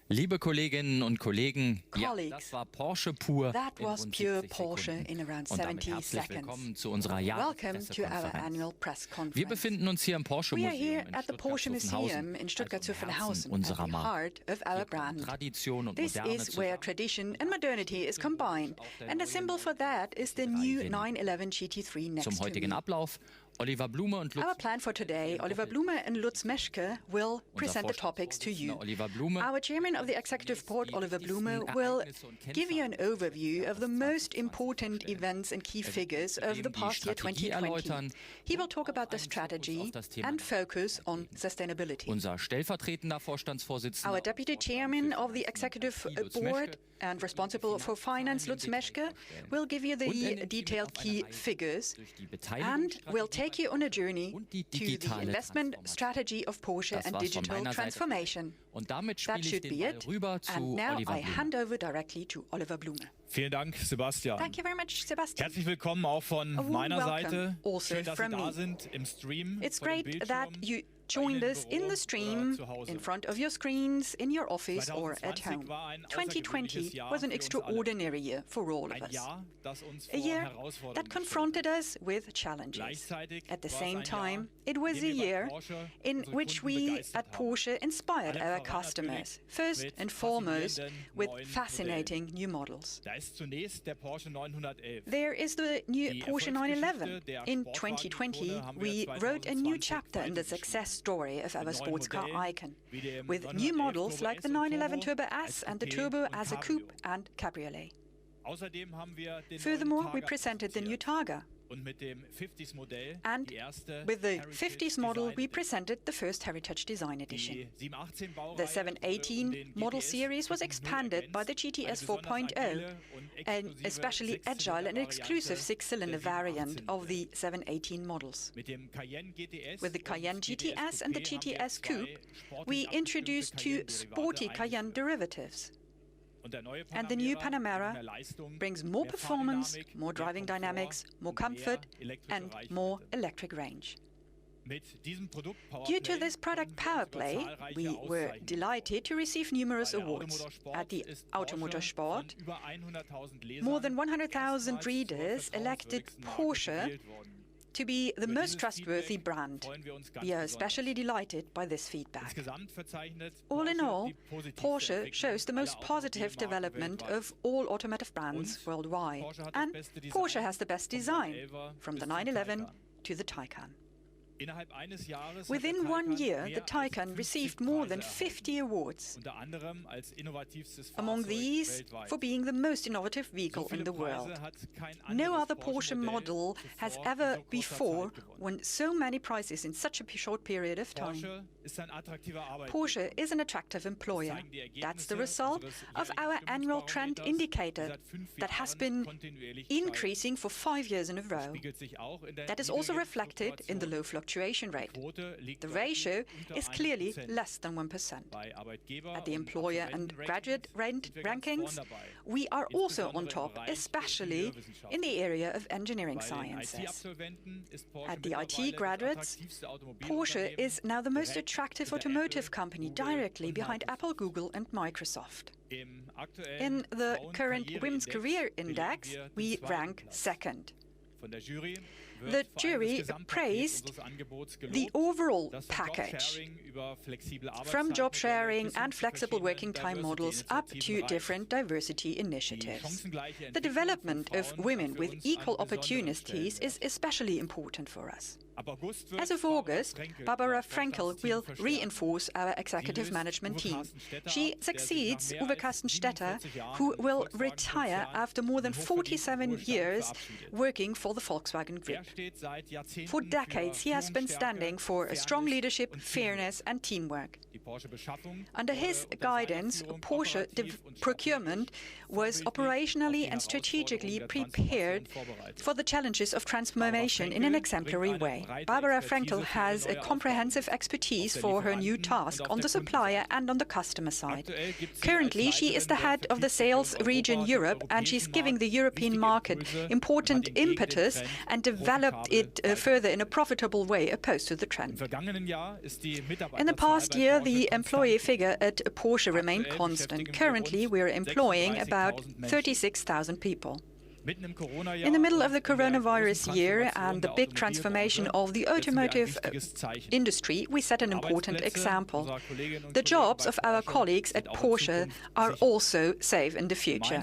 Liebe Kolleginnen und Kollegen, ja, Colleagues, das war Porsche pur that in was rund pure 70 Porsche Sekunden. in around Und damit 70 herzlich seconds. willkommen zu unserer Welcome to our Jahrespressekonferenz. annual press Wir conference. befinden uns hier im Porsche We are Museum here in at the Porsche Museum in Stuttgart-Zuffenhausen, Stuttgart-Zuffenhausen, also at im Herzen the unserer heart of Marke. our Hier kommen brand. Tradition und This Moderne is where zusammen. tradition and modernity is combined, and a symbol for that is the new 911 GT3 next Zum to heutigen me. Ablauf: Oliver Blume und Lutz. Our plan for today, Oliver Blume and Lutz Meschke will present the topics to you. Oliver Blume Our chairman of the executive board, Oliver Blume, will give you an overview of the most important events and key figures of the past year 2020. He will talk about the strategy and focus on sustainability. Unser stellvertretender Vorstandsvorsitzender, Our deputy chairman of the executive board and responsible for finance, Lutz Meschke, will give you the detailed key figures and will take you on a journey to the investment strategy of Porsche and digital transformation. Und damit That spiele ich should den be Ball it. rüber zu And now Oliver I Blume. hand over directly to Oliver Blume. Vielen Dank, Sebastian. Thank you very much, Sebastian. Herzlich willkommen auch von warm meiner welcome Seite. also Schön, dass Sie from da me. sind im Stream. It's vor dem great that Bildschirm, you bei joined Ihnen us im in Büro the stream, oder zu Hause. in front of your screens, in your office or at 2020 home. war ein 2020 außergewöhnliches Jahr was an für uns alle. extraordinary year for all of Ein us. Jahr, das uns A vor year Herausforderungen that gestellt confronted us with challenges. Gleichzeitig At the war es same ein time, Jahr, it was in a dem wir bei year Porsche in unsere which Kunden we begeistert at haben. Porsche inspired Allen our voran customers, natürlich first mit and foremost faszinierenden with neuen fascinating new models. Da ist zunächst der Porsche 911. There is the new Die Porsche Erfolgsgeschichte 911. der In Sportwagen-Ikone 2020, haben wir we wrote a new 2020 chapter in the success story of our neuen sports car Modellen icon, wie dem with 911 new models Turbo like the S und 911 Turbo Turbo S als and the Coupé Turbo und as a Cabrio. coupe and cabriolet. Außerdem haben wir den Furthermore, neuen we Targa presented the new präsentiert. Targa. Und mit dem 50s Modell And die erste with the Heritage 50s model, Design we Edition. presented the first Heritage Design Edition. Die 718 Baureihe The 718 model series was expanded by the GTS 4.0, an especially agile and exclusive six-cylinder variant of the 718 models. Mit dem Cayenne GTS With the Cayenne und GTS and the Coupé haben wir GTS zwei Coupe, we sportlich introduced abgestimmte two sporty Cayenne-Derivate Cayenne eingeführt. derivatives. Und der neue And the new Panamera mehr Leistung, brings more mehr performance, Fahrdynamik, more mehr driving Komfort dynamics, more und mehr comfort, elektrische and Reichweite. more electric range. Mit diesem Produkt Due to this product Powerplay, we were delighted to receive numerous awards. At the Automotorsport, more than 100,000 readers elected Porsche to be the most trustworthy brand. We are especially delighted by this feedback. All in all, Porsche shows the most positive development of all automotive brands worldwide. And Porsche has the best design, from the 911 to the Taycan. Within 1 year, the Taycan received more than 50 awards, among these for being the most innovative vehicle in the world. No other Porsche model has ever before won so many prizes in such a short period of time. Porsche is an attractive employer. That's the result of our annual trend indicator that has been increasing for 5 years in a row. That is also reflected in the low fluctuation rate. The ratio is clearly less than 1%. At the employer and graduate rankings, we are also on top, especially in the area of engineering sciences. At the IT graduates, Porsche is now the most attractive automotive company directly behind Apple, Google and Microsoft. In the current Women's Career Index, we rank second. The jury praised the overall package, from job sharing and flexible working time models up to different diversity initiatives. The development of women with equal opportunities is especially important for us. As of August, Barbara Frankel will reinforce our executive management team. She succeeds Uwe Carstenstetter, who will retire after more than 47 years working for the Volkswagen Group. For decades, he has been standing for a strong leadership, fairness and teamwork. Under his guidance, Porsche procurement was operationally and strategically prepared for the challenges of transformation in an exemplary way. Barbara Frankel has a comprehensive expertise for her new task on the supplier and on the customer side. Currently, she is the head of the sales region Europe, and she's giving the European market important impetus status and developed it further in a profitable way opposed to the trend. In the past year, the employee figure at Porsche remained constant. Currently, we are employing about 36,000 people. In the middle of the coronavirus year and the big transformation of the automotive industry, we set an important example. The jobs of our colleagues at Porsche are also safe in the future.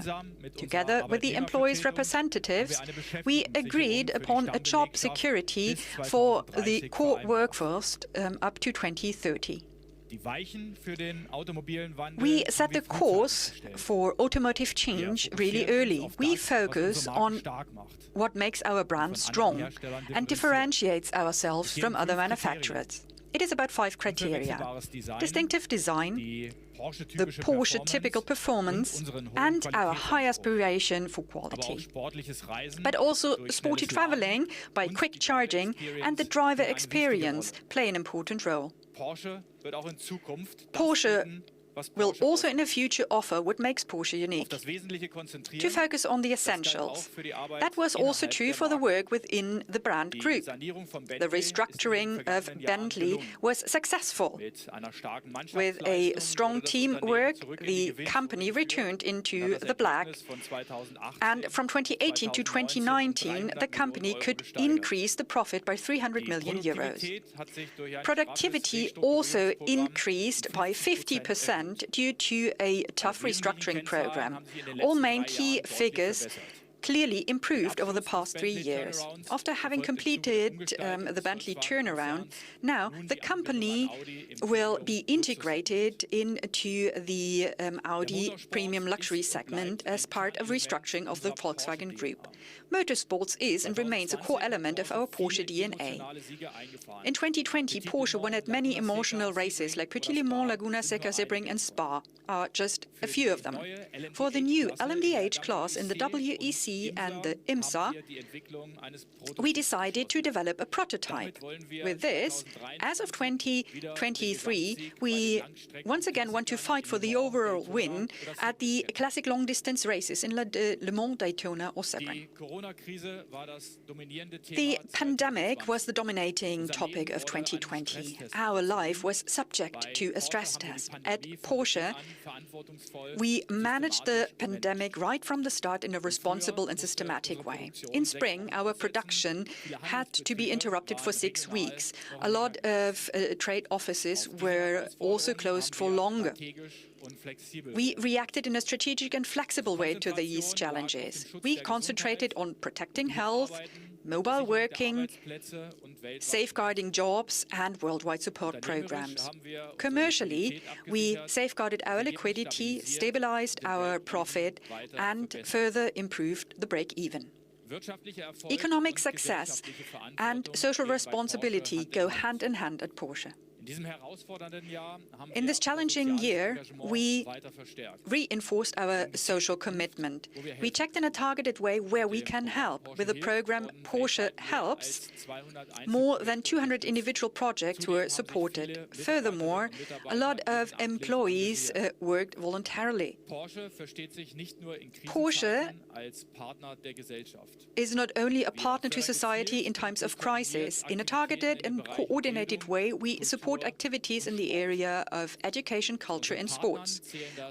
Together with the employees' representatives, we agreed upon a job security for the core workforce up to 2030. We set the course for automotive change really early. We focus on what makes our brand strong and differentiates ourselves from other manufacturers. It is about 5 criteria: distinctive design, the Porsche typical performance, and our high aspiration for quality. But also sporty traveling by quick charging and the driver experience play an important role. Porsche will also in the future offer what makes Porsche unique. To focus on the essentials. That was also true for the work within the brand group. The restructuring of Bentley was successful. With a strong teamwork, the company returned into the black. And from 2018 to 2019, the company could increase the profit by 300 million euros. Productivity also increased by 50% due to a tough restructuring program. All main key figures clearly improved over the past 3 years. After having completed the Bentley turnaround, now the company will be integrated into the Audi premium luxury segment as part of restructuring of the Volkswagen Group. Motorsports is and remains a core element of our Porsche DNA. In 2020, Porsche won at many emotional races like Petit Le Mans, Laguna Seca, Sebring and Spa are just a few of them. For the new LMDH class in the WEC and the IMSA, we decided to develop a prototype. With this, as of 2023, we once again want to fight for the overall win at the classic long-distance races in Le Mans, Daytona or Sebring. The pandemic was the dominating topic of 2020. Our life was subject to a stress test. At Porsche, we managed the pandemic right from the start in a responsible and systematic way. In spring, our production had to be interrupted for 6 weeks. A lot of trade offices were also closed for longer. We reacted in a strategic and flexible way to these challenges. We concentrated on protecting health, mobile working, safeguarding jobs, and worldwide support programs. Commercially, we safeguarded our liquidity, stabilized our profit, and further improved the break-even. Economic success and social responsibility go hand in hand at Porsche. In this challenging year, we reinforced our social commitment. We checked in a targeted way where we can help. With the program Porsche Helps, more than 200 individual projects were supported. Furthermore, a lot of employees worked voluntarily. Porsche is not only a partner to society in times of crisis. In a targeted and coordinated way, we support activities in the area of education, culture and sports.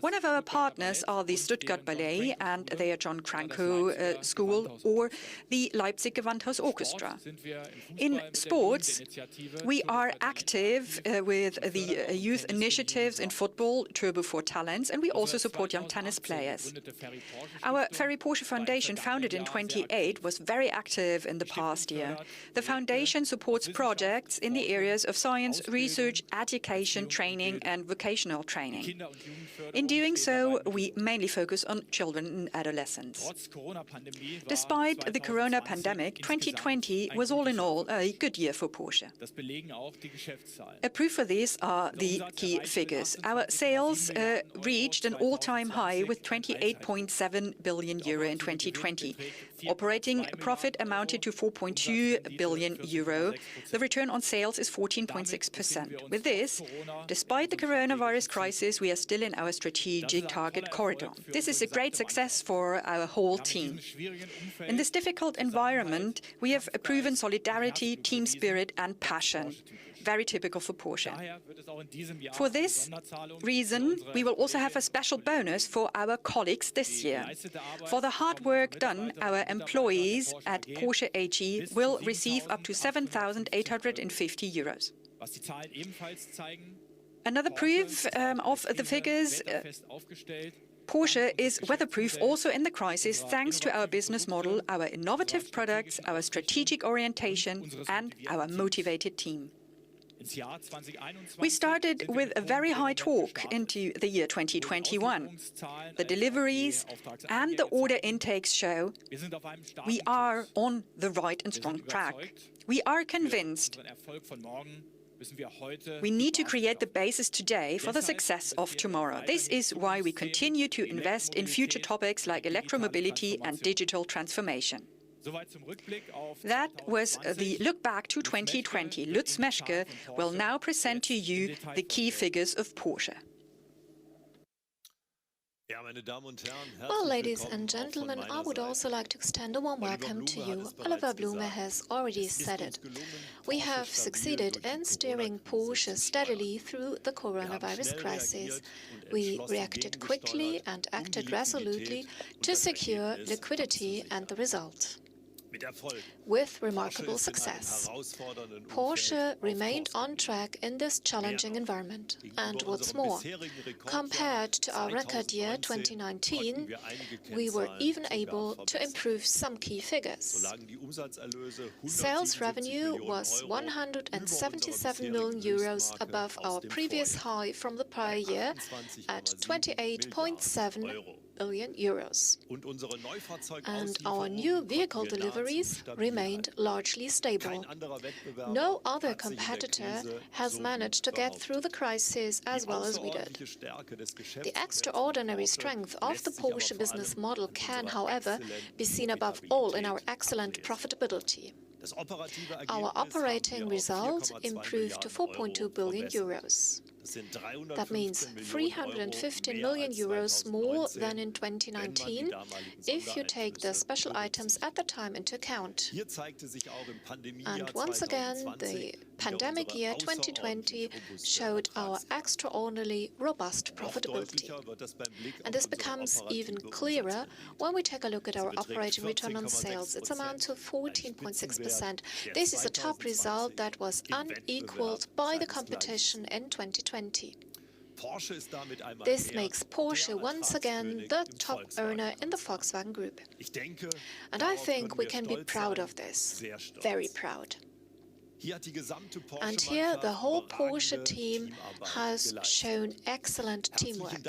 One of our partners are the Stuttgart Ballet and their John Cranko School or the Leipzig Gewandhaus Orchestra. In sports, we are active with the youth initiatives in football, Turbo for Talents, and we also support young tennis players. Our Ferry Porsche Foundation, founded in 2008, was very active in the past year. The foundation supports projects in the areas of science, research, education, training and vocational training. In doing so, we mainly focus on children and adolescents. Despite the corona pandemic, 2020 was all in all a good year for Porsche. A proof for this are the key figures. Our sales reached an all-time high with 28.7 billion euro in 2020. Operating profit amounted to 4.2 billion euro. The return on sales is 14.6%. With this, despite the coronavirus crisis, we are still in our strategic target corridor. This is a great success for our whole team. In this difficult environment, we have proven solidarity, team spirit and passion. Very typical for Porsche. For this reason, we will also have a special bonus for our colleagues this year. For the hard work done, our employees at Porsche AG will receive up to 7,850 euros. Another proof of the figures, Porsche is weatherproof also in the crisis thanks to our business model, our innovative products, our strategic orientation and our motivated team. We started with a very high talk into the year 2021. The deliveries and the order intakes show we are on the right and strong track. We are convinced we need to create the basis today for the success of tomorrow. This is why we continue to invest in future topics like electromobility and digital transformation. That was the look back to 2020. Lutz Meschke will now present to you the key figures of Porsche. Well, ladies and gentlemen, I would also like to extend a warm welcome to you. Oliver Blume has already said it. We have succeeded in steering Porsche steadily through the coronavirus crisis. We reacted quickly and acted resolutely to secure liquidity and the result. With remarkable success. Porsche remained on track in this challenging environment. And what's more, compared to our record year 2019, we were even able to improve some key figures. Sales revenue was 177 million euros above our previous high from the prior year at 28.7 billion euros. And our new vehicle deliveries remained largely stable. No other competitor has managed to get through the crisis as well as we did. The extraordinary strength of the Porsche business model can, however, be seen above all in our excellent profitability. Our operating result improved to 4.2 billion euros. That means 315 million euros more than in 2019 if you take the special items at the time into account. And once again, the pandemic year 2020 showed our extraordinarily robust profitability. And this becomes even clearer when we take a look at our operating return on sales. It's amount to 14.6%. This is a top result that was unequaled by the competition in 2020. This makes Porsche once again the top earner in the Volkswagen Group. And I think we can be proud of this, very proud. And here the whole Porsche team has shown excellent teamwork.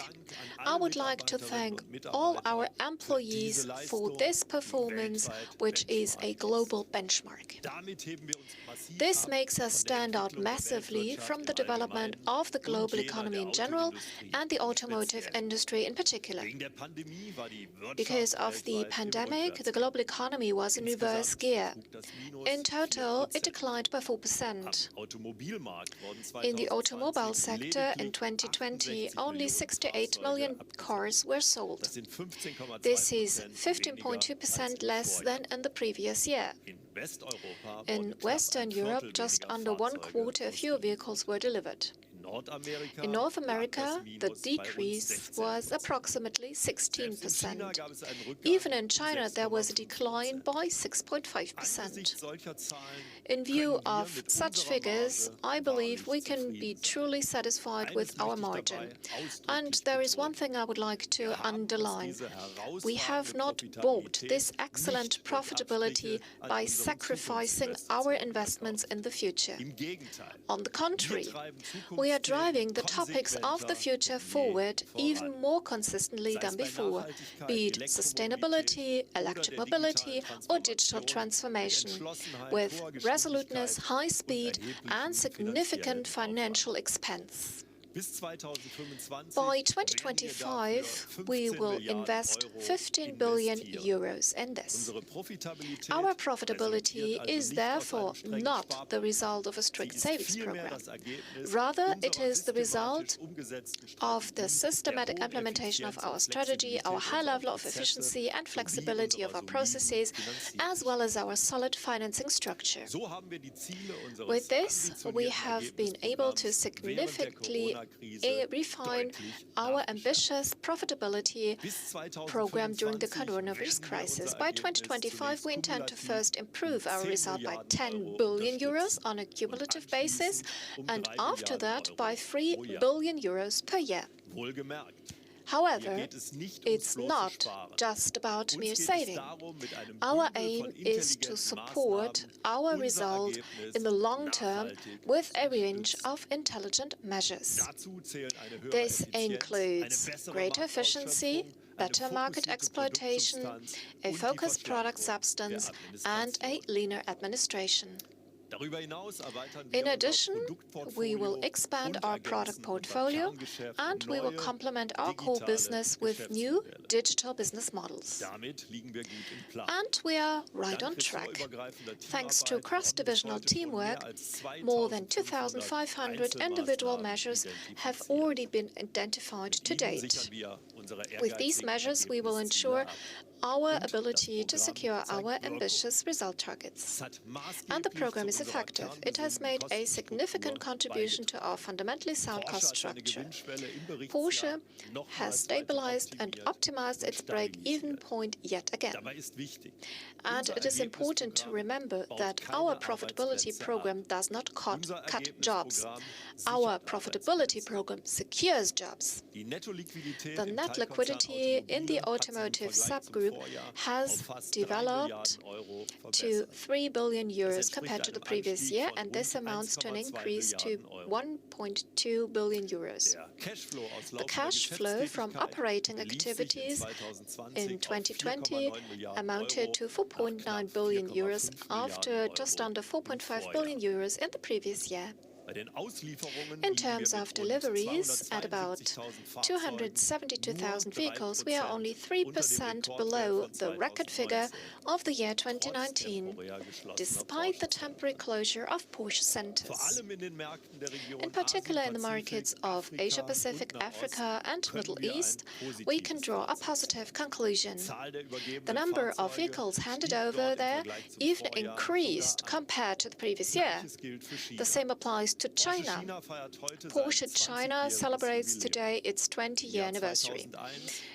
I would like to thank all our employees for this performance, which is a global benchmark. This makes us stand out massively from the development of the global economy in general and the automotive industry in particular. Because of the pandemic, the global economy was in reverse gear. In total, it declined by 4%. In the automobile sector in 2020, only 68 million cars were sold. This is 15.2% less than in the previous year. In Western Europe, just under 1/4 fewer vehicles were delivered. In North America, the decrease was approximately 16%. Even in China, there was a decline by 6.5%. In view of such figures, I believe we can be truly satisfied with our margin. And there is one thing I would like to underline. We have not bought this excellent profitability by sacrificing our investments in the future. On the contrary, we are driving the topics of the future forward even more consistently than before, be it sustainability, electric mobility or digital transformation, with resoluteness, high speed and significant financial expense. By 2025, we will invest 15 billion euros in this. Our profitability is therefore not the result of a strict savings program. Rather, it is the result of the systematic implementation of our strategy, our high level of efficiency and flexibility of our processes, as well as our solid financing structure. With this, we have been able to significantly refine our ambitious profitability program during the coronavirus crisis. By 2025, we intend to first improve our result by 10 billion euros on a cumulative basis, and after that by 3 billion euros per year. However, it's not just about mere saving. Our aim is to support our result in the long term with a range of intelligent measures. This includes greater efficiency, better market exploitation, a focused product substance, and a leaner administration. In addition, we will expand our product portfolio and we will complement our core business with new digital business models. And we are right on track. Thanks to cross-divisional teamwork, more than 2,500 individual measures have already been identified to date. With these measures, we will ensure our ability to secure our ambitious result targets. And the program is effective. It has made a significant contribution to our fundamentally sound cost structure. Porsche has stabilized and optimized its break-even point yet again. And it is important to remember that our profitability program does not cut jobs. Our profitability program secures jobs. The net liquidity in the automotive subgroup has developed to 3 billion euros compared to the previous year, and this amounts to an increase to 1.2 billion euros. The cash flow from operating activities in 2020 amounted to 4.9 billion euros after just under 4.5 billion euros in the previous year. In terms of deliveries, at about 272,000 vehicles, we are only 3% below the record figure of the year 2019, despite the temporary closure of Porsche centers. In particular, in the markets of Asia-Pacific, Africa and Middle East, we can draw a positive conclusion. The number of vehicles handed over there even increased compared to the previous year. The same applies to China. Porsche China celebrates today its 20-year anniversary.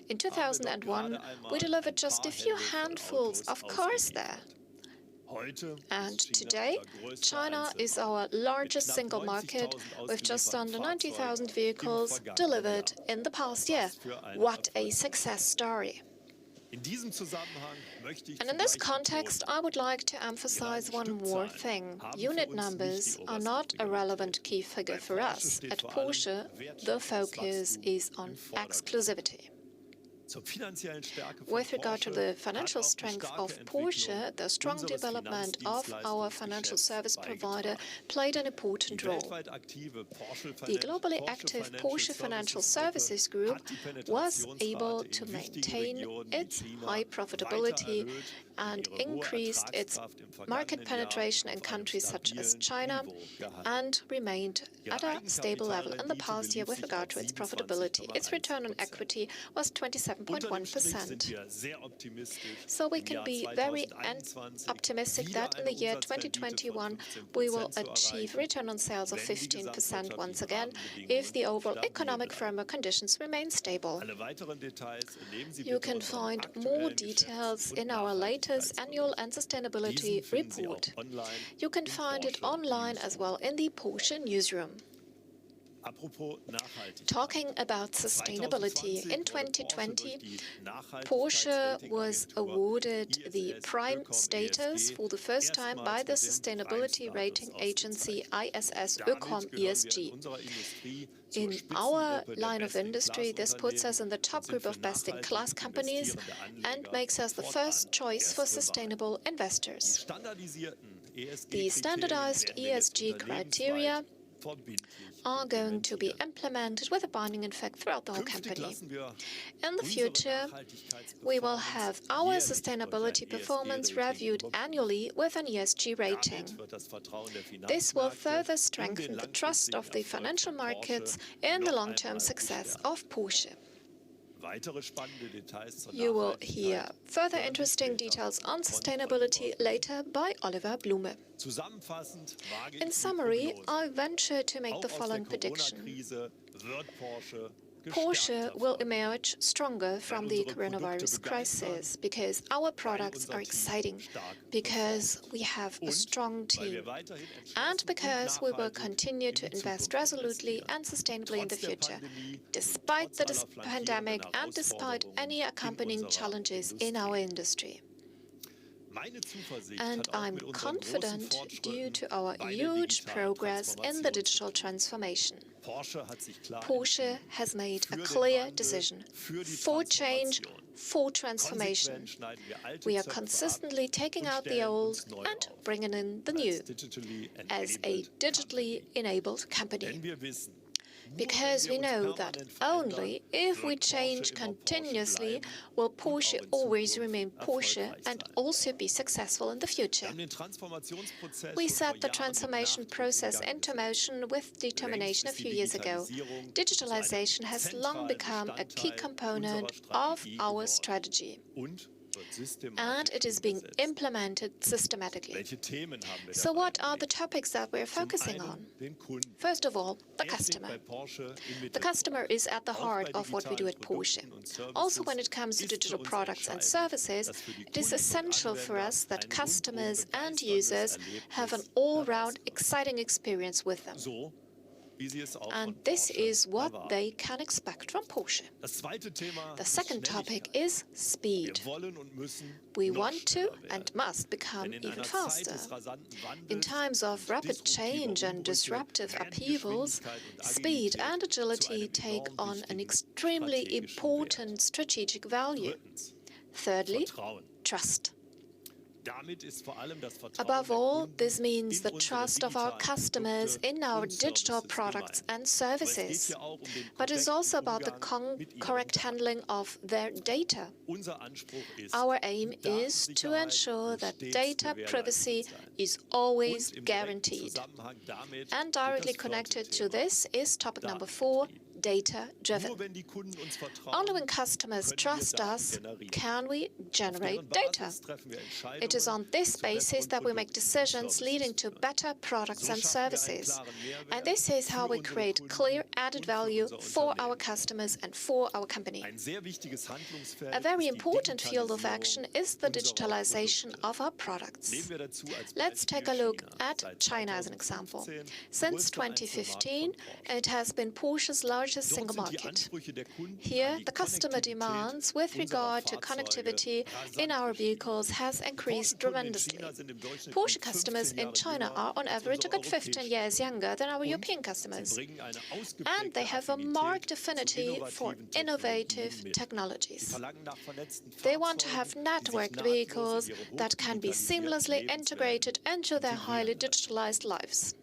In 2001, we delivered just a few handfuls of cars there. And today, China is our largest single market with just under 90,000 vehicles delivered in the past year. What a success story! And in this context, I would like to emphasize one more thing. Unit numbers are not a relevant key figure for us. At Porsche, the focus is on exclusivity. With regard to the financial strength of Porsche, the strong development of our financial service provider played an important role. The globally active Porsche Financial Services Group was able to maintain its high profitability and increased its market penetration in countries such as China and remained at a stable level in the past year with regard to its profitability. Its return on equity was 27.1%. So we can be very optimistic that in the year 2021 we will achieve return on sales of 15% once again if the overall economic framework conditions remain stable. You can find more details in our latest annual and sustainability report. You can find it online as well in the Porsche newsroom. Talking about sustainability, in 2020, Porsche was awarded the prime status for the first time by the sustainability rating agency ISS Ökom ESG. In our line of industry, this puts us in the top group of best-in-class companies and makes us the first choice for sustainable investors. The standardized ESG criteria are going to be implemented with a binding effect throughout the whole company. In the future, we will have our sustainability performance reviewed annually with an ESG rating. This will further strengthen the trust of the financial markets in the long-term success of Porsche. You will hear further interesting details on sustainability later by Oliver Blume. In summary, I venture to make the following prediction. Porsche will emerge stronger from the coronavirus crisis because our products are exciting, because we have a strong team, and because we will continue to invest resolutely and sustainably in the future, despite the pandemic and despite any accompanying challenges in our industry. And I'm confident due to our huge progress in the digital transformation. Porsche has made a clear decision for change, for transformation. We are consistently taking out the old and bringing in the new as a digitally enabled company. Because we know that only if we change continuously will Porsche always remain Porsche and also be successful in the future. We set the transformation process into motion with determination a few years ago. Digitalization has long become a key component of our strategy, and it is being implemented systematically. So what are the topics that we're focusing on? First of all, the customer. The customer is at the heart of what we do at Porsche. Also, when it comes to digital products and services, it is essential for us that customers and users have an all-round exciting experience with them. And this is what they can expect from Porsche. The second topic is speed. We want to and must become even faster. In times of rapid change and disruptive upheavals, speed and agility take on an extremely important strategic value. Thirdly, trust. Above all, this means the trust of our customers in our digital products and services. But it's also about the correct handling of their data. Our aim is to ensure that data privacy is always guaranteed. And directly connected to this is topic number 4, data-driven. Only when customers trust us can we generate data. It is on this basis that we make decisions leading to better products and services. And this is how we create clear added value for our customers and for our company. A very important field of action is the digitalization of our products. Let's take a look at China as an example. Since 2015, it has been Porsche's largest single market. Here, the customer demands with regard to connectivity in our vehicles has increased tremendously. Porsche customers in China are on average a good 15 years younger than our European customers. And they have a marked affinity for innovative technologies. They want to have networked vehicles that can be seamlessly integrated into their highly digitalized lives.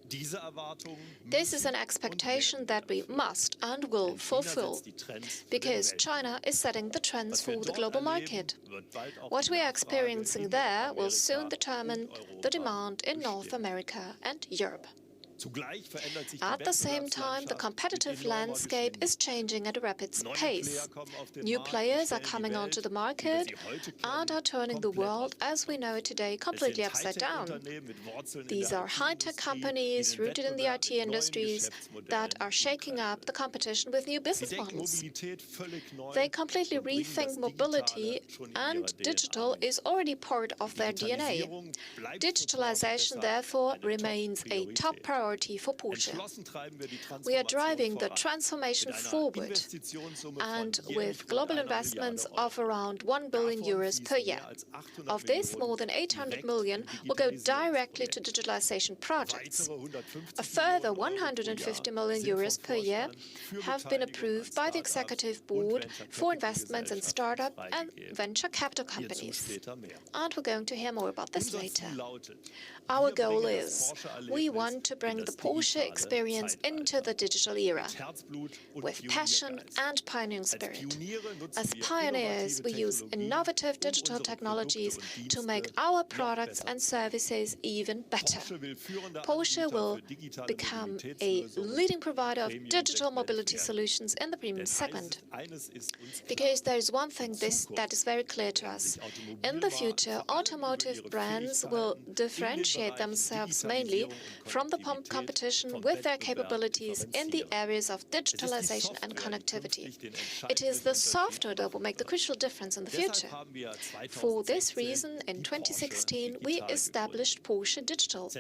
This is an expectation that we must and will fulfill, because China is setting the trends for the global market. What we are experiencing there will soon determine the demand in North America and Europe. At the same time, the competitive landscape is changing at a rapid pace. New players are coming onto the market and are turning the world as we know it today completely upside down. These are high-tech companies rooted in the IT industries that are shaking up the competition with new business models. They completely rethink mobility, and digital is already part of their DNA. Digitalization, therefore, remains a top priority for Porsche. We are driving the transformation forward, and with global investments of around 1 billion euros per year. Of this, more than 800 million will go directly to digitalization projects. A further 150 million euros per year have been approved by the Executive Board for investments in startup and venture capital companies. And we're going to hear more about this later. Our goal is, we want to bring bring the Porsche experience into the digital era with passion and pioneering spirit. As pioneers, we use innovative digital technologies to make our products and services even better. Porsche will become a leading provider of digital mobility solutions in the premium segment. Because there is one thing that is very clear to us. In the future, automotive brands will differentiate themselves mainly from the competition with their capabilities in the areas of digitalization and connectivity. It is the software that will make the crucial difference in the future. For this reason, in 2016, we established Porsche Digital.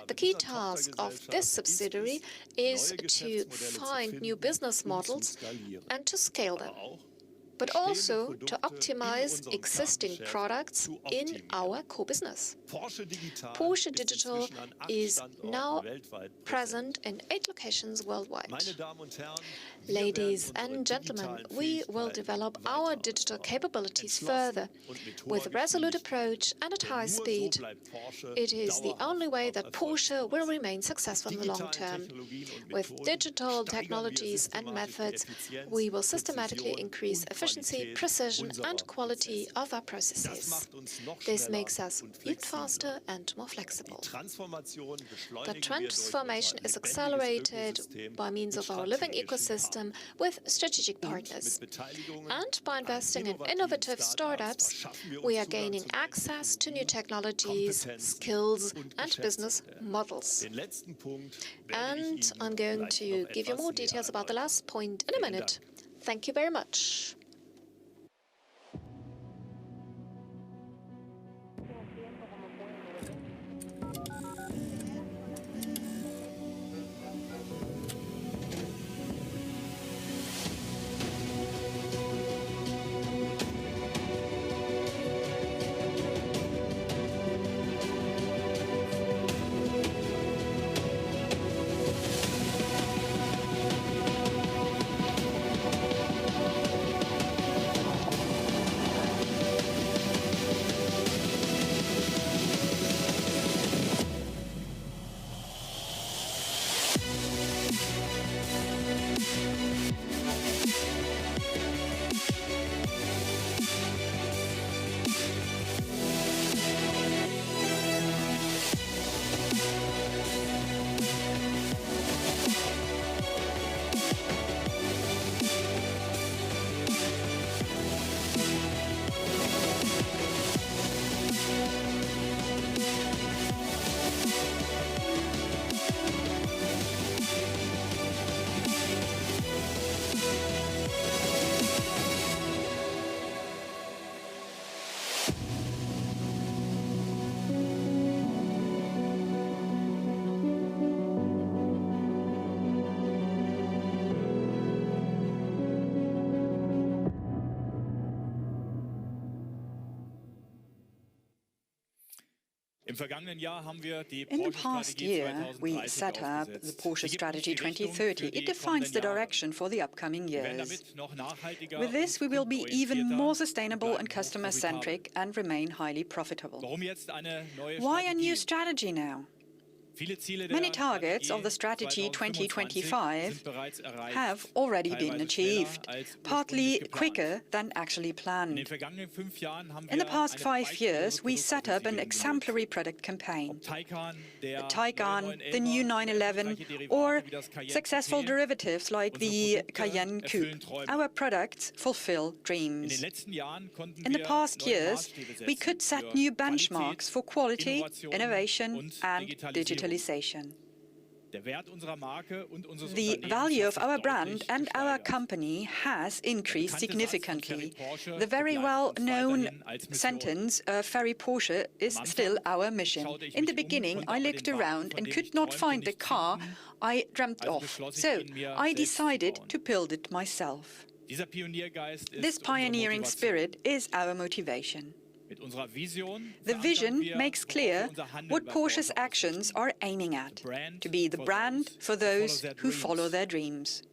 The key task of this subsidiary is to find new business models and to scale them, but also to optimize existing products in our core business. Porsche Digital is now present in 8 locations worldwide. Ladies and gentlemen, we will develop our digital capabilities further with a resolute approach and at high speed. It is the only way that Porsche will remain successful in the long term. With digital technologies and methods, we will systematically increase efficiency, precision and quality of our processes. This makes us even faster and more flexible. The transformation is accelerated by means of our living ecosystem with strategic partners. And by investing in innovative startups, we are gaining access to new technologies, skills and business models. And I'm going to give you more details about the last point in a minute. Thank you very much. In the past year, we set up the Porsche Strategy 2030. It defines the direction for the upcoming years. With this, we will be even more sustainable and customer-centric and remain highly profitable. Why a new strategy now? Many targets of the Strategy 2025 have already been achieved, partly quicker than actually planned. In the past 5 years, we set up an exemplary product campaign. The Taycan, the new 911, or successful derivatives like the Cayenne Coupe. Our products fulfill dreams. In the past years, we could set new benchmarks for quality, innovation, and digitalization. The value of our brand and our company has increased significantly. The very well-known sentence, "Ferry Porsche," is still our mission. In the beginning, I looked around and could not find the car I dreamt of, so I decided to build it myself. This pioneering spirit is our motivation. The vision makes clear what Porsche's actions are aiming at: to be the brand for those who follow their dreams.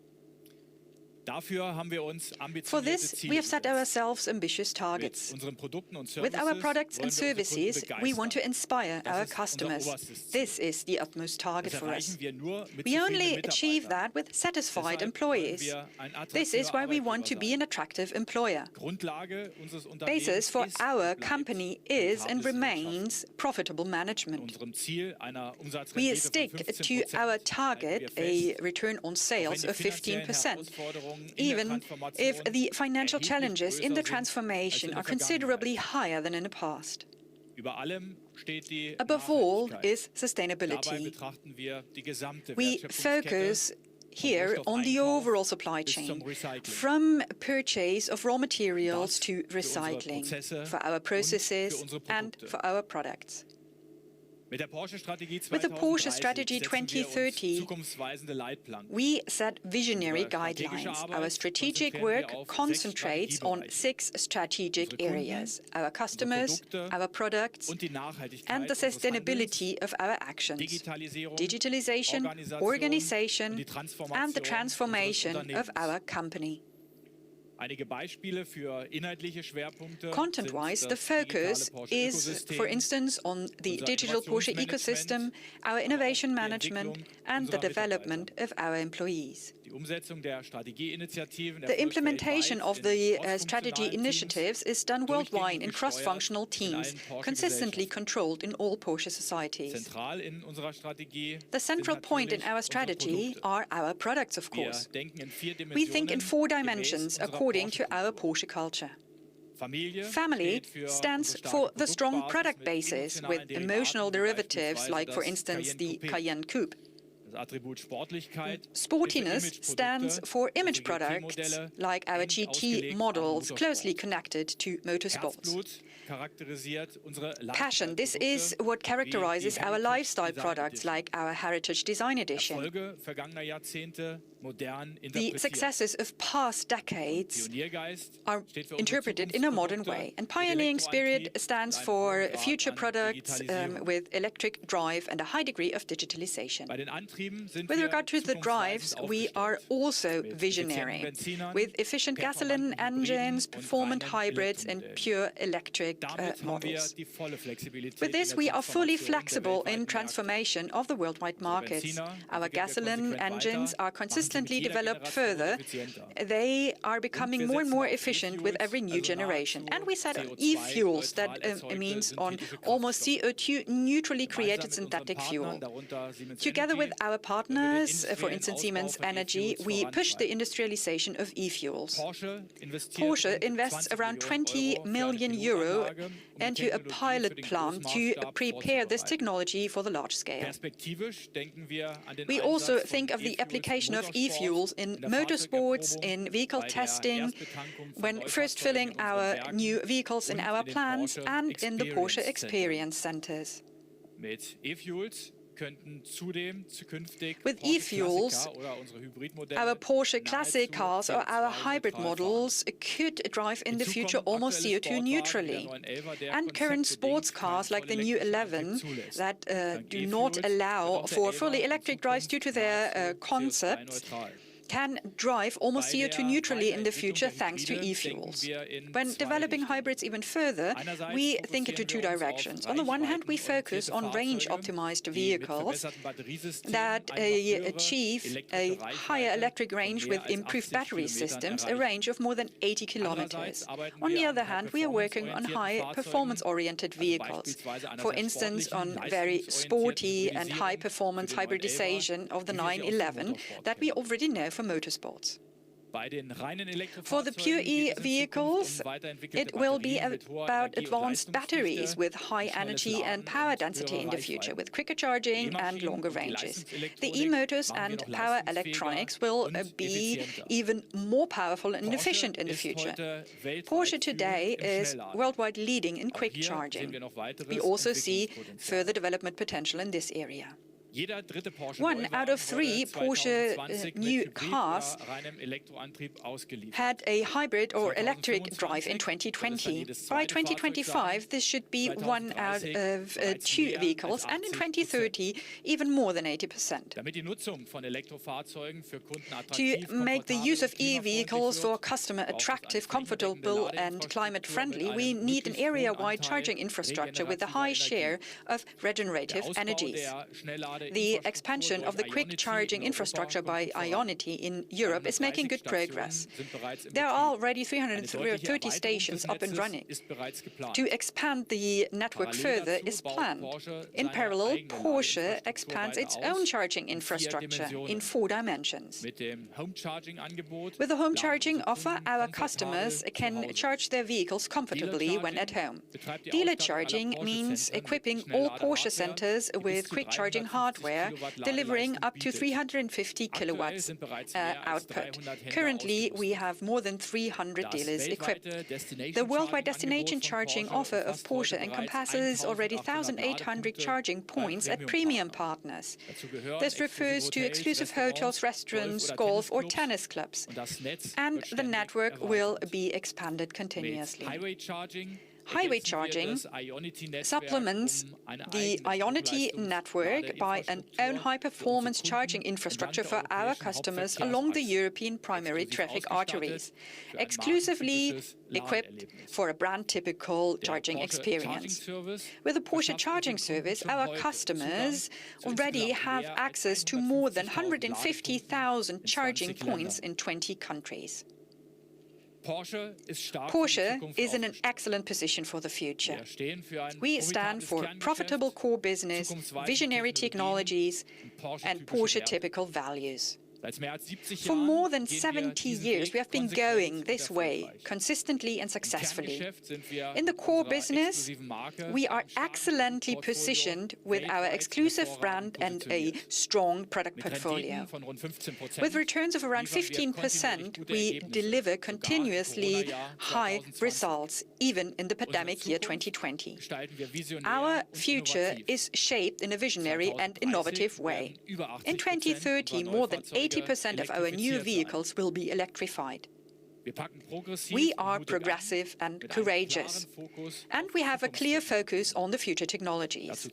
Dafür haben wir uns For ambitionierte this, Ziele we have set gesetzt. ourselves ambitious Mit targets. unseren Produkten und With our Services products and wollen wir unsere Kunden services, we want to begeistern. inspire Das our ist unser customers. oberstes Ziel. This is the utmost target Das for us. erreichen wir nur mit We zufriedenen only achieve Mitarbeitern. that with satisfied Deshalb wollen employees. wir ein This is attraktiver why we want to Arbeitgeber be sein. an attractive employer. Grundlage unseres Unternehmens Basis for ist our und bleibt company is and rentables Wirtschaften. remains profitable In management. unserem Ziel einer We Umsatzrendite von stick 15% to our halten target, wir a fest, return on auch wenn sales die of finanziellen 15%, Herausforderungen in der even Transformation if the financial erheblich challenges in the größer sind als transformation in are der considerably Vergangenheit. higher than in the past. Über allem steht die Above all Nachhaltigkeit. is Dabei sustainability. betrachten wir die gesamte We Wertschöpfungskette focus here on the Rohstoffeinkauf overall supply bis zum chain, Recycling. from purchase of raw materials Das to für unsere recycling, Prozesse for our und processes für unsere and Produkte. for our products. Mit der Porsche-Strategie With the Porsche 2030 Strategy setzen wir uns 2030, zukunftsweisende Leitplanken. we set visionary Unsere strategische guidelines. Arbeit Our strategic konzentrieren work wir auf 6 concentrates on Strategiebereiche. 6 strategic Unsere Kunden, areas: our customers, Produkte our products, Und die Nachhaltigkeit and the unseres sustainability of our actions. Digitalisierung, Digitalization, Organisation organization, und die Transformation and the transformation unseres of our company. Einige Beispiele für inhaltliche Schwerpunkte Content-wise, sind the das digitale focus is, Porsche-Ökosystem, for instance, on the unser digital Porsche Innovationsmanagement, ecosystem, our innovation management, Entwicklung and the unserer development of our employees. die Umsetzung der Strategieinitiativen The implementation of the strategy strategy initiatives is done worldwide in cross-functional teams, consistently controlled in all Porsche societies. Zentral in unserer Strategie The central sind point in natürlich our unsere strategy Produkte. are our products, of Wir course. denken in 4 We think in Dimensionen 4 gemäß dimensions unserer according to our Porsche-Kultur. Porsche culture. Familie Family steht für stands unsere for starke the strong Produktbasis product mit basis with emotionalen emotional Derivaten, derivatives beispielsweise like, for das instance, the Cayenne Cayenne Coupe. Das Attribut Sportlichkeit Sportiness steht für stands Imageprodukte, for image unsere products GT-Modelle, like our eng GT ausgelegt am models, Motorsport. closely connected to motorsports. Herzblut charakterisiert unsere Passion, this is Lifestyle-Produkte what characterizes wie die our Heritage lifestyle Design products Edition. like our Heritage Design Edition. Erfolge vergangener Jahrzehnte modern The interpretiert. successes of past decades Pioniergeist are steht für unsere interpreted in a modern Zukunftsprodukte way. And mit pioneering spirit Elektroantrieb stands und einem for hohen Grad future an products Digitalisierung. with electric drive and a high degree of digitalization. Bei den Antrieben sind With wir regard to the drives, zukunftsweisend we are aufgestellt. also Mit visionary, effizienten Benzinern, with efficient gasoline performanten Hybriden engines, und performant reinen hybrids, and Elektromodellen. pure electric Damit haben wir models. die volle Flexibilität With this, in der we are fully Transformation der flexible in weltweiten Märkte. transformation of the worldwide markets. Benziner Our entwickeln wir gasoline konsequent engines weiter, are machen sie mit consistently jeder developed Generation further. effizienter. They are becoming wir more and setzen more auf efficient with E-Fuels, every new also generation. nahezu And we set CO2 e-fuels, that neutral erzeugte means on synthetische almost Kraftstoffe. CO2 neutrally created Gemeinsam mit synthetic unseren fuel. Partnern, darunter Siemens Together with Energy, our partners, for industriellen instance Ausbau Siemens von Energy, E-Fuels we push the vorantreiben. industrialization of e-fuels. Porsche Porsche invests around 20 million euro into a pilot plant to prepare this technology for the large scale. We also think of the application of e-fuels in motorsports, in vehicle testing, when first filling our new vehicles in our plants, and in the Porsche experience centers. With e-fuels, our Porsche Classic cars or our hybrid models could drive in the future almost CO2 neutrally. And current sports cars like the new 11 that do not allow for fully electric drives due to their concept can drive almost CO2 neutrally in the future thanks to e-fuels. When developing hybrids even further, we think into 2 directions. On the one hand, we focus on range-optimized vehicles that achieve a higher electric range with improved battery systems, a range of more than 80 kilometers. On the other hand, we are working on high performance-oriented vehicles, for instance, on very sporty and high-performance hybridization of the 911 that we already know for motorsports. For the pure e-vehicles, it will be about advanced batteries with high energy and power density in the future, with quicker charging and longer ranges. The e-motors and power electronics will be even more powerful and efficient in the future. Porsche today is worldwide leading in quick charging. We also see further development potential in this area. 1 out of 3 Porsche new cars had a hybrid or electric drive in 2020. By 2025, this should be 1 out of 2 vehicles, and in 2030, even more than 80%. To make the use of e-vehicles for customer attractive, comfortable, and climate-friendly, we need an area-wide charging infrastructure with a high share of regenerative energies. The expansion of the quick charging infrastructure by Ionity in Europe is making good progress. There are already 330 stations up and running. To expand the network further is planned. In parallel, Porsche expands its own charging infrastructure in 4 dimensions. With the home charging offer, our customers can charge their vehicles comfortably when at home. Dealer charging means equipping all Porsche centers with quick charging hardware, delivering up to 350 kilowatts output. Currently, we have more than 300 dealers equipped. The worldwide destination charging offer of Porsche encompasses already 1,800 charging points at premium partners. This refers to exclusive hotels, restaurants, golf or tennis clubs. And the network will be expanded continuously. Highway charging supplements the Ionity network by an own high-performance charging infrastructure for our customers along the European primary traffic arteries, exclusively equipped for a brand-typical charging experience. With the Porsche charging service, our customers already have access to more than 150,000 charging points in 20 countries. Porsche is in an excellent position for the future. We stand for profitable core business, visionary technologies, and Porsche-typical values. For more than 70 years, we have been going this way, consistently and successfully. In the core business, we are excellently positioned with our exclusive brand and a strong product portfolio. With returns of around 15%, we deliver continuously high results, even in the pandemic year 2020. Our future is shaped in a visionary and innovative way. In 2030, more than 80% of our new vehicles will be electrified. We are progressive and courageous, and we have a clear focus on the future technologies.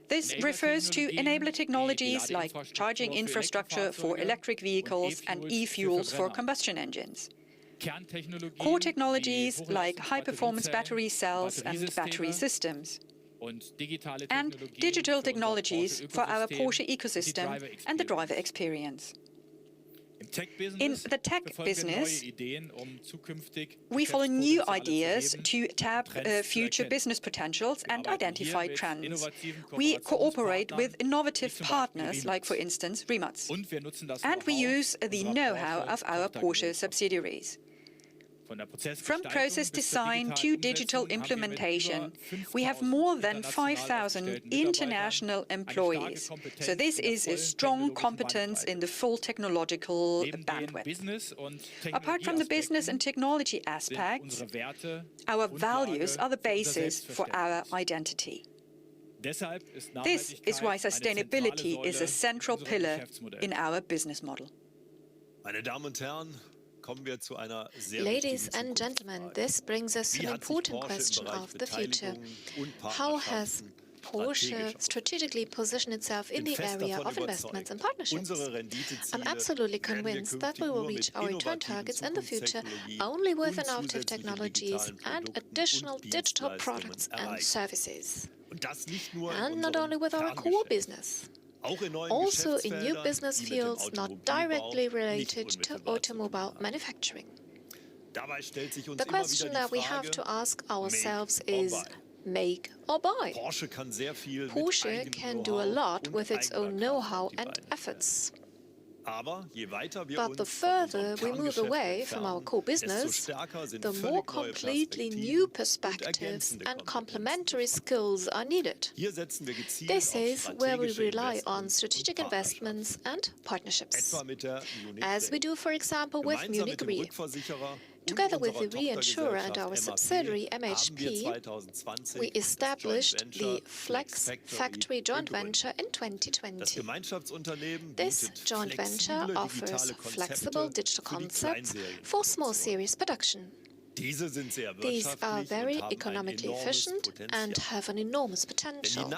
This refers to enabler technologies like charging infrastructure for electric vehicles and e-fuels for combustion engines. Core technologies like high-performance battery cells and battery systems. And digital technologies for our Porsche ecosystem and the driver experience. In the tech business, we follow new ideas to tap future business potentials and identify trends. We cooperate with innovative partners like, for instance, Rimac. And we use the know-how of our Porsche subsidiaries. From process design to digital implementation, we have more than 5,000 international employees. So this is a strong competence in the full technological bandwidth. Apart from the business and technology aspects, our values are the basis for our identity. This is why sustainability is a central pillar in our business model. Ladies and gentlemen, this brings us to an important question of the future. How has Porsche strategically positioned itself in the area of investments and partnerships? I'm absolutely convinced that we will reach our return targets in the future only with innovative technologies and additional digital products and services. And not only with our core business. Also in new business fields not directly related to automobile manufacturing. The question that we have to ask ourselves is, make or buy? Porsche can do a lot with its own know-how and efforts. But the further we move away from our core business, the more completely new perspectives and complementary skills are needed. This is where we rely on strategic investments and partnerships, as we do, for example, with Munich Re. Together with the reinsurer and our subsidiary MHP, we established the Flex Factory joint venture in 2020. This joint venture offers flexible digital concepts for small series production. These are very economically efficient and have an enormous potential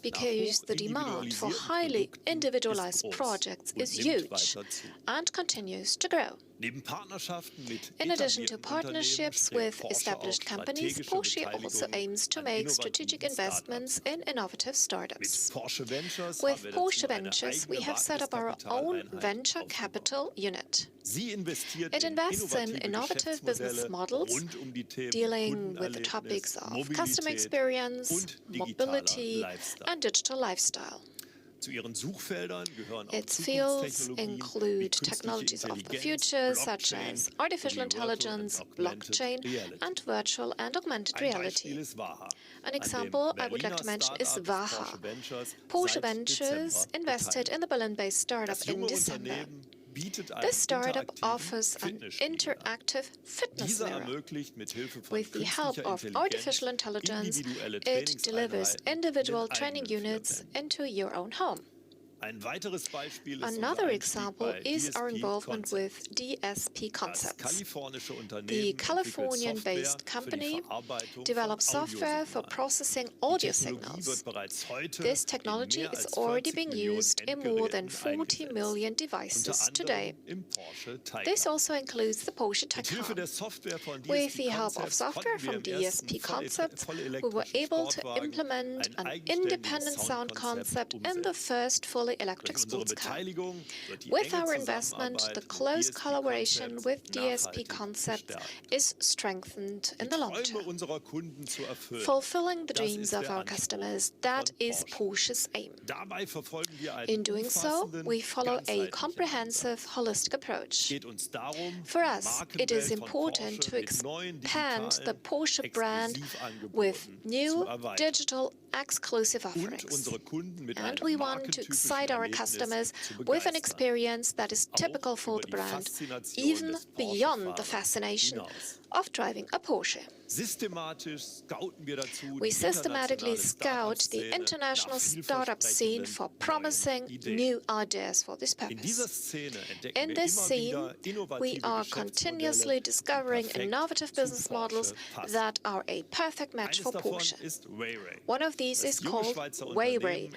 because the demand for highly individualized projects is huge and continues to grow. In addition to partnerships with established companies, Porsche also aims to make strategic investments in innovative startups. With Porsche Ventures, we have set up our own venture capital unit. It invests in innovative business models dealing with the topics of customer experience, mobility, and digital lifestyle. Its fields include technologies of the future, such as artificial intelligence, blockchain, and virtual and augmented reality. An example I would like to mention is Vaha. Porsche Ventures invested in the Berlin-based startup in December. This startup offers an interactive fitness mirror. With the help of artificial intelligence, it delivers individual training units into your own home. Another example is our involvement with DSP Concepts. The Californian-based company develops software for processing audio signals. This technology is already being used in more than 40 million devices today. This also includes the Porsche Taycan. With the help of software from DSP Concepts, we were able to implement an independent sound concept in the first fully electric sports car. With our investment, the close collaboration with DSP Concepts is strengthened in the long term. Fulfilling the dreams of our customers, that is Porsche's aim. In doing so, we follow a comprehensive, holistic approach. For us, it is important to expand the Porsche brand with new digital exclusive offerings. And we want to excite our customers with an experience that is typical for the brand, even beyond the fascination of driving a Porsche. We systematically scout the international startup scene for promising new ideas for this purpose. In this scene, we are continuously discovering innovative business models that are a perfect match for Porsche. One of these is called Wayway.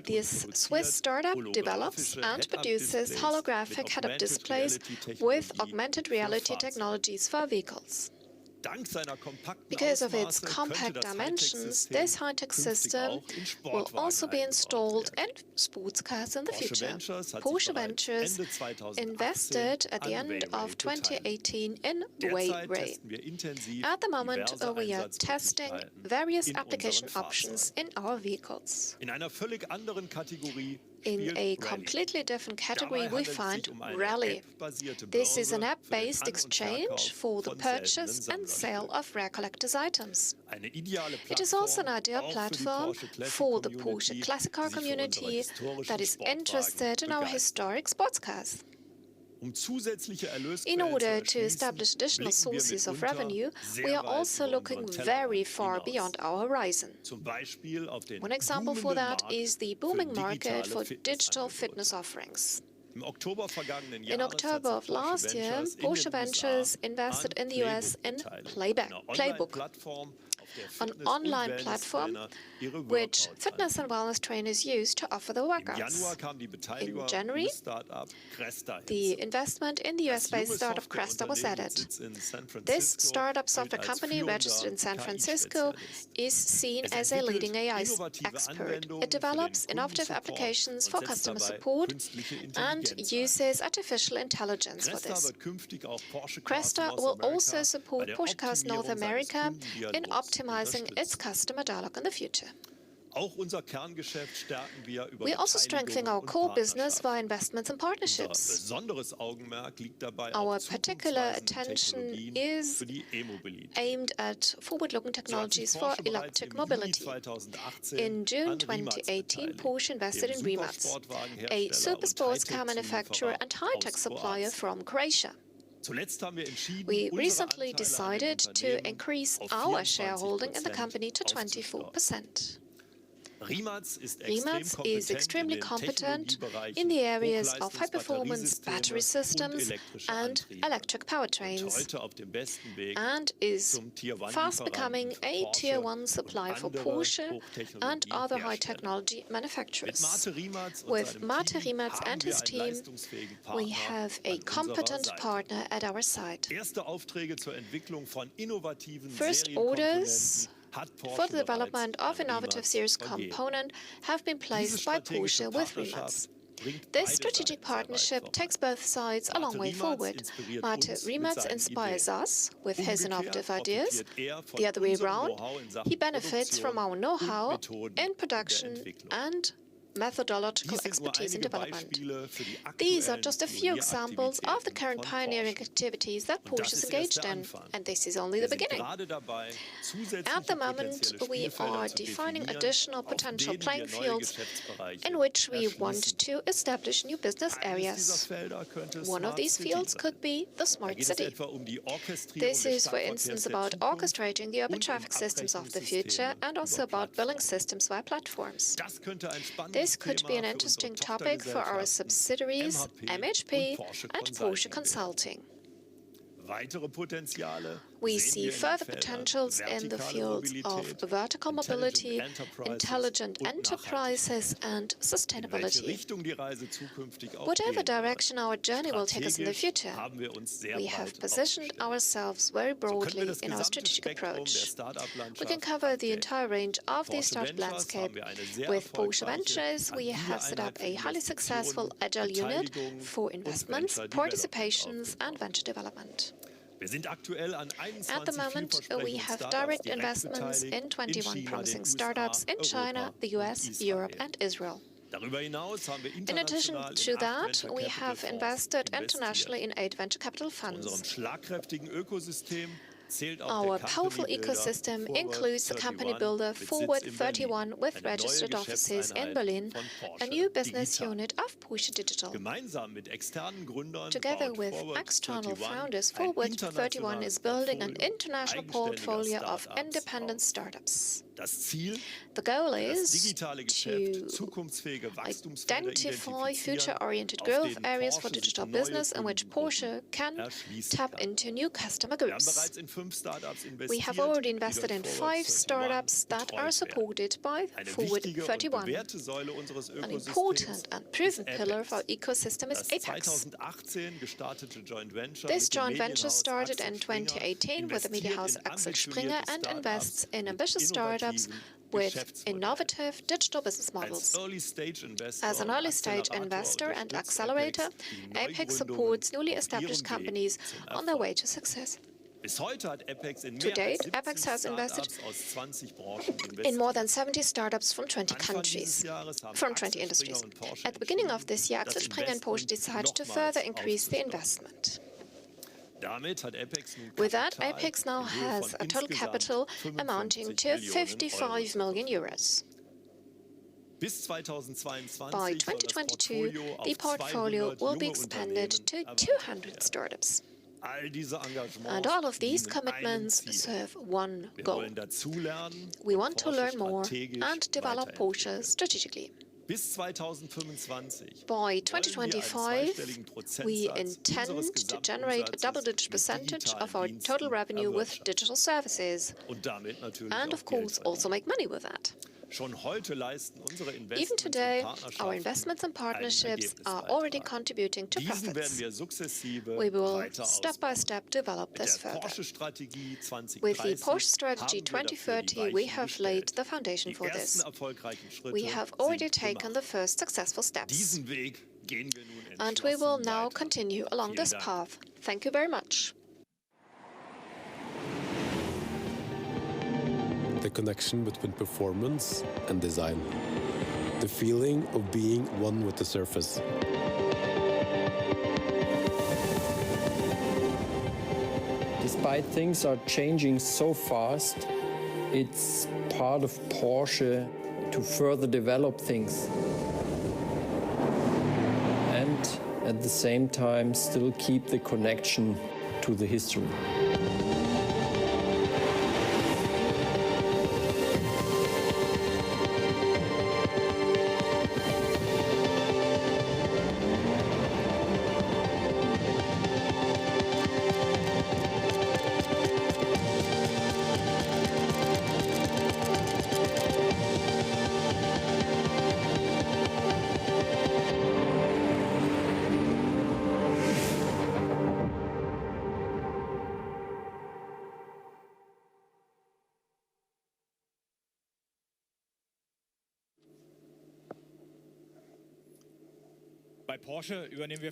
This Swiss startup develops and produces holographic head-up displays with augmented reality technologies for vehicles. Because of its compact dimensions, this high-tech system will also be installed in sports cars in the future. Porsche Ventures invested at the end of 2018 in Wayway. At the moment, we are testing various application options in our vehicles. In a completely different category, we find Rally. This is an app-based exchange for the purchase and sale of rare collector's items. It is also an ideal platform for the Porsche classic car community that is interested in our historic sports cars. In order to establish additional sources of revenue, we are also looking very far beyond our horizon. One example for that is the booming market for digital fitness offerings. In October of last year, Porsche Ventures invested in the US in Playbook, an online platform which fitness and wellness trainers use to offer their workouts. In January, the investment in the US-based startup Cresta was added. This startup software company, registered in San Francisco, is seen as a leading AI expert. It develops innovative applications for customer support and uses artificial intelligence for this. Cresta will also support Porsche Cars North America in optimizing its customer dialogue in the future. We also strengthen our core business via investments and partnerships. Our particular attention is aimed at forward-looking technologies for electric mobility. In June 2018, Porsche invested in Rimac, a super sports car manufacturer and high-tech supplier from Croatia. We recently decided to increase our shareholding in the company to 24%. Rimac is extremely competent in the areas of high-performance battery systems and electric powertrains, and is fast becoming a Tier 1 supplier for Porsche and other high-technology manufacturers. With Mate Rimac and his team, we have a competent partner at our side. First orders for the development of innovative series component have been placed by Porsche with Rimac. This strategic partnership takes both sides a long way forward. Mate Rimac inspires us with his innovative ideas. The other way around, he benefits from our know-how in production and methodological expertise in development. These are just a few examples of the current pioneering activities that Porsche is engaged in, and this is only the beginning. At the moment, we are defining additional potential playing fields in which we want to establish new business areas. One of these fields could be the smart city. This is, for instance, about orchestrating the urban traffic systems of the future and also about billing systems via platforms. This could be an interesting topic for our subsidiaries, MHP and Porsche Consulting. We see further potentials in the fields of vertical mobility, intelligent enterprises, and sustainability. Whatever direction our journey will take us in the future, we have positioned ourselves very broadly in our strategic approach. We can cover the entire range of the startup landscape. With Porsche Ventures, we have set up a highly successful agile unit for investments, participations, and venture development. At the moment, we have direct investments in 21 promising startups in China, the US, Europe, and Israel. In addition to that, we have invested internationally in 8 venture capital funds. Our powerful ecosystem includes the company builder Forward 31 with registered offices in Berlin, a new business unit of Porsche Digital. Together with external founders, Forward 31 is building an international portfolio of independent startups. The goal is to identify future-oriented growth areas for digital business in which Porsche can tap into new customer groups. We have already invested in 5 startups that are supported by Forward 31. An important and proven pillar of our ecosystem is Apex. This joint venture started in 2018 with the media house Axel Springer and invests in ambitious startups with innovative digital business models. As an early-stage investor and accelerator, Apex supports newly established companies on their way to success. To date, Apex has invested in more than 70 startups from 20 countries, from 20 industries. At the beginning of this year, Axel Springer and Porsche decided to further increase the investment. With that, Apex now has a total capital amounting to 55 million euros. By 2022, the portfolio will be expanded to 200 startups. And all of these commitments serve one goal. We want to learn more and develop Porsche strategically. By 2025, we intend to generate a double-digit percentage of our total revenue with digital services, and of course also make money with that. Even today, our investments and partnerships are already contributing to profits. We will step by step develop this further. With the Porsche Strategy 2030, we have laid the foundation for this. We have already taken the first successful steps. And we will now continue along this path. Thank you very much. The connection between performance and design. The feeling of being one with the surface. Despite things are changing so fast, it's part of Porsche to further develop things. And at the same time still keep the connection to the history.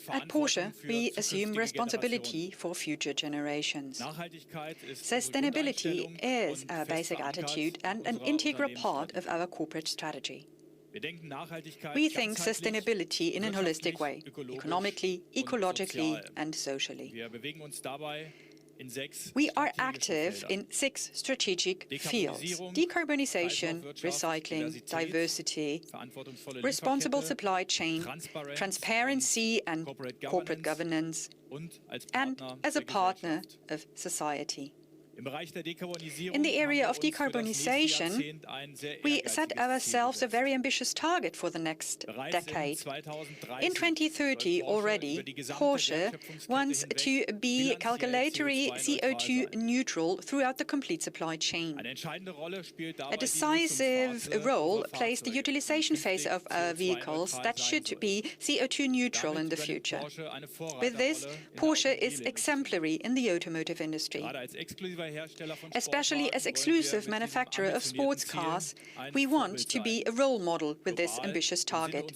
At Porsche, we assume responsibility for future generations. Sustainability is our basic attitude and an integral part of our corporate strategy. We think sustainability in a holistic way, economically, ecologically, and socially. We are active in 6 strategic fields: decarbonization, recycling, diversity, responsible supply chain, transparency and corporate governance, and as a partner of society. In the area of decarbonization, we set ourselves a very ambitious target for the next decade. In 2030 already, Porsche wants to be calculatory CO2 neutral throughout the complete supply chain. A decisive role plays the utilization phase of our vehicles that should be CO2 neutral in the future. With this, Porsche is exemplary in the automotive industry. Especially as exclusive manufacturer of sports cars, we want to be a role model with this ambitious target,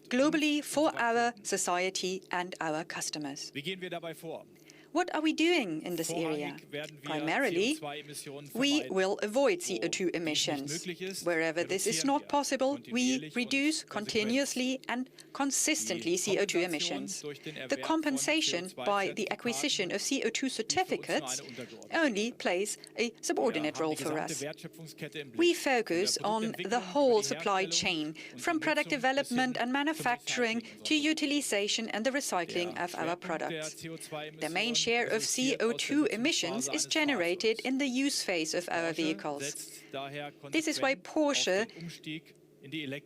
globally for our society and our customers. What are we doing in this area? Primarily, we will avoid CO2 emissions. Wherever this is not possible, we reduce continuously and consistently CO2 emissions. The compensation by the acquisition of CO2 certificates only plays a subordinate role for us. We focus on the whole supply chain, from product development and manufacturing to utilization and the recycling of our products. The main share of CO2 emissions is generated in the use phase of our vehicles. This is why Porsche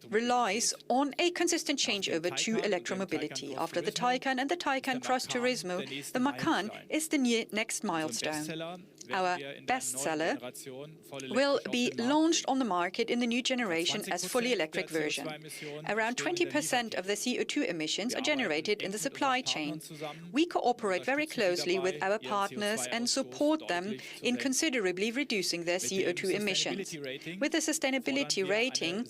relies on a consistent changeover to electromobility. After the Taycan and the Taycan Cross Turismo, the Macan is the next milestone. Our bestseller will be launched on the market in the new generation as fully electric version. Around 20% of the CO2 emissions are generated in the supply chain. We cooperate very closely with our partners and support them in considerably reducing their CO2 emissions. With the sustainability rating,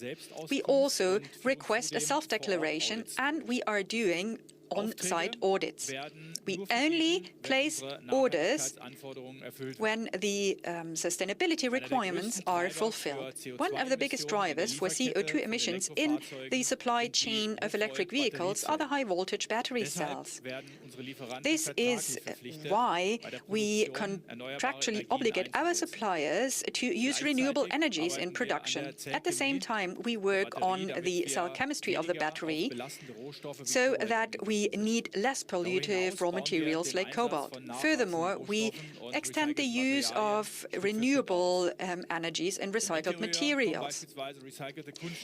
we also request a self-declaration, and we are doing on-site audits. We only place orders when the sustainability requirements are fulfilled. One of the biggest drivers for CO2 emissions in the supply chain of electric vehicles are the high-voltage battery cells. This is why we contractually obligate our suppliers to use renewable energies in production. At the same time, we work on the cell chemistry of the battery so that we need less pollutive raw materials like cobalt. Furthermore, we extend the use of renewable energies and recycled materials.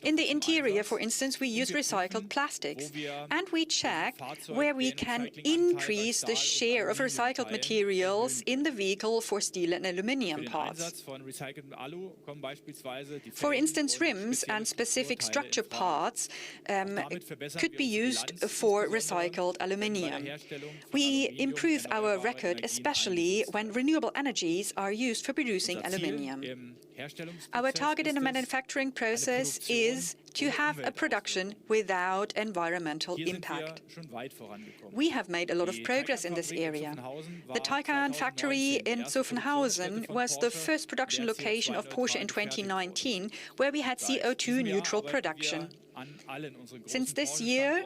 In the interior, for instance, we use recycled plastics, and we check where we can increase the share of recycled materials in the vehicle for steel and aluminum parts. For instance, rims and specific structure parts could be used for recycled aluminium. We improve our record, especially when renewable energies are used for producing aluminium. Our target in the manufacturing process is to have a production without environmental impact. We have made a lot of progress in this area. The Taycan factory in Zuffenhausen was the first production location of Porsche in 2019, where we had CO2 neutral production. Since this year,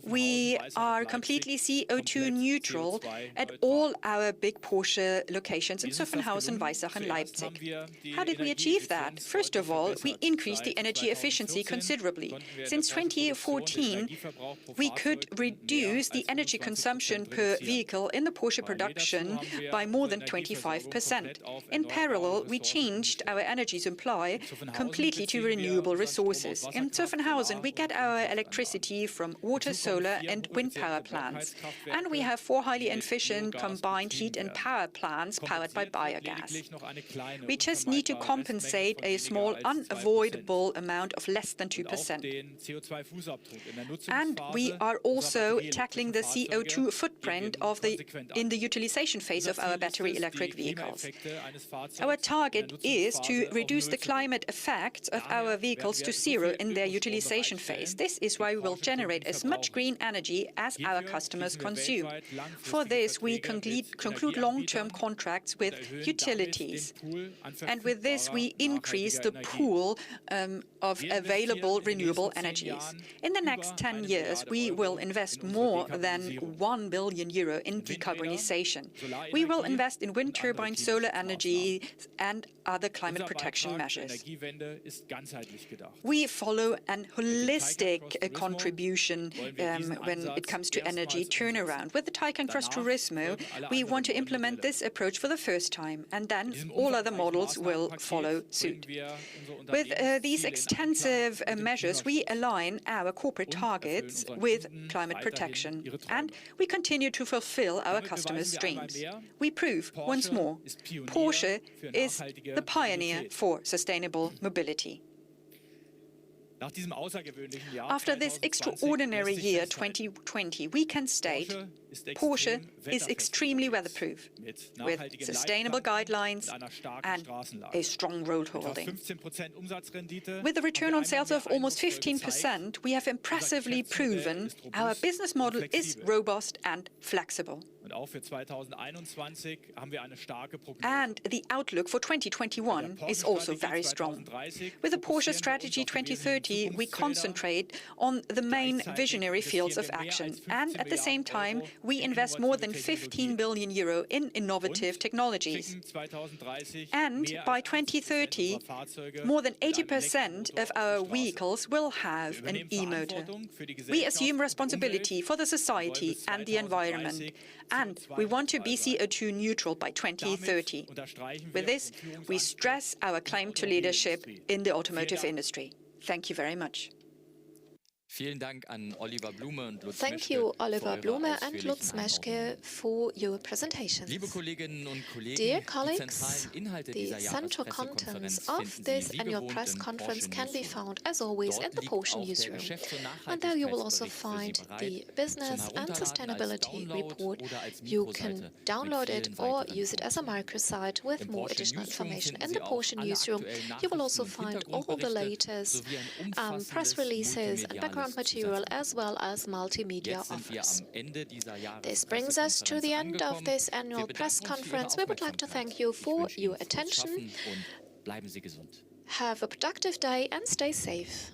we are completely CO2 neutral at all our big Porsche locations in Zuffenhausen, Weissach and Leipzig. How did we achieve that? First of all, we increased the energy efficiency considerably. Since 2014, we could reduce the energy consumption per vehicle in the Porsche production by more than 25%. In parallel, we changed our energy supply completely to renewable resources. In Zuffenhausen, we get our electricity from water, solar and wind power plants. And we have 4 highly efficient combined heat and power plants powered by biogas. We just need to compensate a small unavoidable amount of less than 2%. And we are also tackling the CO2 footprint in the utilization phase of our battery electric vehicles. Our target is to reduce the climate effects of our vehicles to zero in their utilization phase. This is why we will generate as much green energy as our customers consume. For this, we conclude long-term contracts with utilities. And with this, we increase the pool of available renewable energies. In the next 10 years, we will invest more than €1 billion in decarbonization. We will invest in wind turbines, solar energy and other climate protection measures. We follow an holistic contribution when it comes to energy turnaround. With the Taycan Cross Turismo, we want to implement this approach for the first time, and then all other models will follow suit. With these extensive measures, we align our corporate targets with climate protection, and we continue to fulfill our customers' dreams. We prove once more, Porsche is the pioneer for sustainable mobility. After this extraordinary year 2020, we can state Porsche is extremely weatherproof, with sustainable guidelines and a strong road holding. With a return on sales of almost 15%, we have impressively proven our business model is robust and flexible. And the outlook for 2021 is also very strong. With the Porsche Strategy 2030, we concentrate on the main visionary fields of action. And at the same time, we invest more than €15 billion in innovative technologies. And by 2030, more than 80% of our vehicles will have an e-motor. We assume responsibility for the society and the environment. And we want to be CO2 neutral by 2030. With this, we stress our claim to leadership in the automotive industry. Thank you very much. Thank you, Oliver Blume and Lutz Meschke, for your presentations. Dear colleagues, the central contents of this annual press conference can be found, as always, in the Porsche newsroom. And there you will also find the business and sustainability report. You can download it or use it as a microsite with more additional information. In the Porsche newsroom, you will also find all the latest press releases and background material as well as multimedia offers. This brings us to the end of this annual press conference. We would like to thank you for your attention. Have a productive day and stay safe.